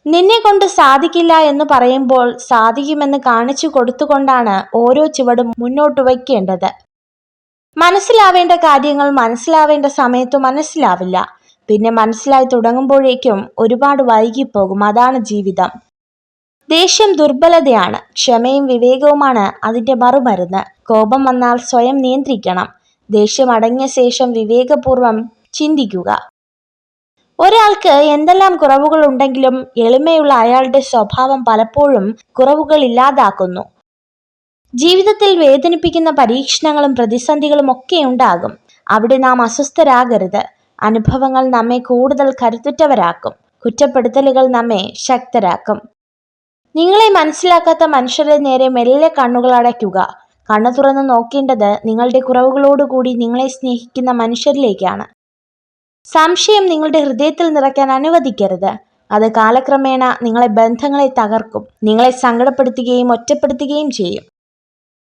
നിന്നെ കൊണ്ട് സാധിക്കില്ല എന്ന് പറയുമ്പോൾ സാധിക്കുമെന്ന് കാണിച്ചു കൊടുത്തുകൊണ്ടാണ് ഓരോ ചുവടും മുന്നോട്ട് വയ്ക്കേണ്ടത്. മനസ്സിലാവേണ്ട കാര്യങ്ങൾ മനസ്സിലാവേണ്ട സമയത്ത് മനസ്സിലാവില്ല. പിന്നെ മനസ്സിലായി തുടങ്ങുമ്പോഴേക്കും ഒരുപാട് വൈകിപ്പോകും. അതാണ് ജീവിതം. ദേഷ്യം ദുർബലതയാണ്. ക്ഷമയും വിവേകവുമാണ് അതിന്റെ മറുമരുന്ന്. കോപം വന്നാൽ സ്വയം നിയന്ത്രിക്കണം. ദേഷ്യം അടങ്ങിയ ശേഷം വിവേകപൂർവം ചിന്തിക്കുക. ഒരാൾക്ക് എന്തെല്ലാം കുറവുകൾ ഉണ്ടെങ്കിലും എളിമയുള്ള അയാളുടെ സ്വഭാവം പലപ്പോഴും കുറവുകൾ ഇല്ലാതാക്കുന്നു. ജീവിതത്തിൽ വേദനിപ്പിക്കുന്ന പരീക്ഷണങ്ങളും പ്രതിസന്ധികളും ഒക്കെ ഉണ്ടാകും. അവിടെ നാം അസ്വസ്ഥരാകരുത്. അനുഭവങ്ങൾ നമ്മെ കൂടുതൽ കരുത്തുറ്റവരാക്കും. കുറ്റപ്പെടുത്തലുകൾ നമ്മെ ശക്തരാക്കും. നിങ്ങളെ മനസ്സിലാക്കാത്ത മനുഷ്യരുടെ നേരെ മെല്ലെ കണ്ണുകൾ അടയ്ക്കുക. കണ്ണു തുറന്ന് നോക്കേണ്ടത് നിങ്ങളുടെ കുറവുകളോടുകൂടി നിങ്ങളെ സ്നേഹിക്കുന്ന മനുഷ്യരിലേക്കാണ്. സംശയം നിങ്ങളുടെ ഹൃദയത്തിൽ നിറയ്ക്കാൻ അനുവദിക്കരുത്. അത് കാലക്രമേണ നിങ്ങളെ ബന്ധങ്ങളെ തകർക്കും. നിങ്ങളെ സങ്കടപ്പെടുത്തുകയും ഒറ്റപ്പെടുത്തുകയും ചെയ്യും.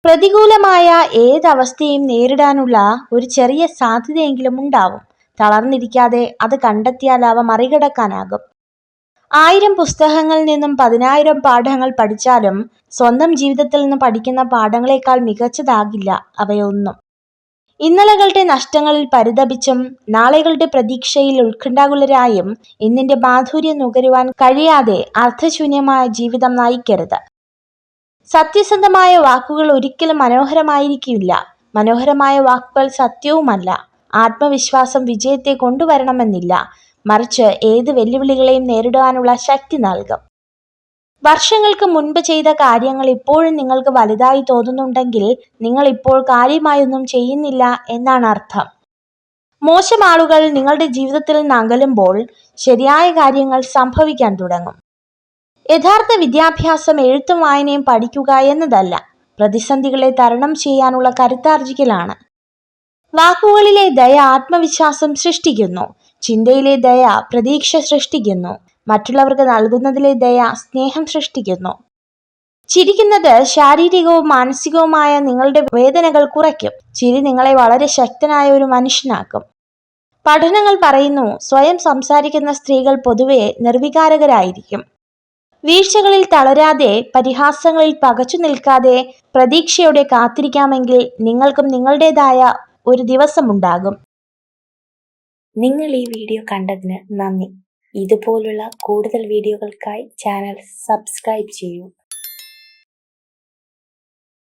പ്രതികൂലമായ ഏതവസ്ഥയും നേരിടാനുള്ള ഒരു ചെറിയ സാധ്യതയെങ്കിലും ഉണ്ടാവും. തളർന്നിരിക്കാതെ അത് കണ്ടെത്തിയാൽ അവ മറികടക്കാനാകും. 1000 പുസ്തകങ്ങളിൽ നിന്നും 10,000 പാഠങ്ങൾ പഠിച്ചാലും സ്വന്തം ജീവിതത്തിൽ നിന്ന് പഠിക്കുന്ന പാഠങ്ങളെക്കാൾ മികച്ചതാകില്ല അവയൊന്നും. ഇന്നലകളുടെ നഷ്ടങ്ങളിൽ പരിതപിച്ചും നാളെകളുടെ പ്രതീക്ഷയിൽ ഉത്കണ്ഠാകുലരായും ഇന്നിന്റെ മാധുര്യം നുകരുവാൻ കഴിയാതെ അർത്ഥശൂന്യമായ ജീവിതം നയിക്കരുത്. സത്യസന്ധമായ വാക്കുകൾ ഒരിക്കലും മനോഹരമായിരിക്കില്ല. മനോഹരമായ വാക്കുകൾ സത്യവുമല്ല. ആത്മവിശ്വാസം വിജയത്തെ കൊണ്ടുവരണമെന്നില്ല, മറിച്ച് ഏത് വെല്ലുവിളികളെയും നേരിടാനുള്ള ശക്തി നൽകും. വർഷങ്ങൾക്ക് മുൻപ് ചെയ്ത കാര്യങ്ങൾ ഇപ്പോഴും നിങ്ങൾക്ക് വലുതായി തോന്നുന്നുണ്ടെങ്കിൽ നിങ്ങൾ ഇപ്പോൾ കാര്യമായൊന്നും ചെയ്യുന്നില്ല എന്നാണ് അർത്ഥം. മോശം ആളുകൾ നിങ്ങളുടെ ജീവിതത്തിൽ നിന്ന് അകലുമ്പോൾ ശരിയായ കാര്യങ്ങൾ സംഭവിക്കാൻ തുടങ്ങും. യഥാർത്ഥ വിദ്യാഭ്യാസം എഴുത്തും വായനയും പഠിക്കുക എന്നതല്ല, പ്രതിസന്ധികളെ തരണം ചെയ്യാനുള്ള കരുത്താർജിക്കലാണ്. വാക്കുകളിലെ ദയ ആത്മവിശ്വാസം സൃഷ്ടിക്കുന്നു. ചിന്തയിലെ ദയ പ്രതീക്ഷ സൃഷ്ടിക്കുന്നു. മറ്റുള്ളവർക്ക് നൽകുന്നതിലെ ദയ സ്നേഹം സൃഷ്ടിക്കുന്നു. ചിരിക്കുന്നത് ശാരീരികവും മാനസികവുമായ നിങ്ങളുടെ വേദനകൾ കുറയ്ക്കും. ചിരി നിങ്ങളെ വളരെ ശക്തനായ ഒരു മനുഷ്യനാക്കും. പഠനങ്ങൾ പറയുന്നു, സ്വയം സംസാരിക്കുന്ന സ്ത്രീകൾ പൊതുവെ നിർവികാരകരായിരിക്കും. വീഴ്ചകളിൽ തളരാതെ, പരിഹാസങ്ങളിൽ പകച്ചു നിൽക്കാതെ പ്രതീക്ഷയോടെ കാത്തിരിക്കാമെങ്കിൽ നിങ്ങൾക്കും നിങ്ങളുടേതായ ഒരു ദിവസമുണ്ടാകും. നിങ്ങൾ ഈ വീഡിയോ കണ്ടതിന് നന്ദി. ഇതുപോലുള്ള കൂടുതൽ വീഡിയോകൾക്കായി ചാനൽ സബ്സ്ക്രൈബ് ചെയ്യൂ.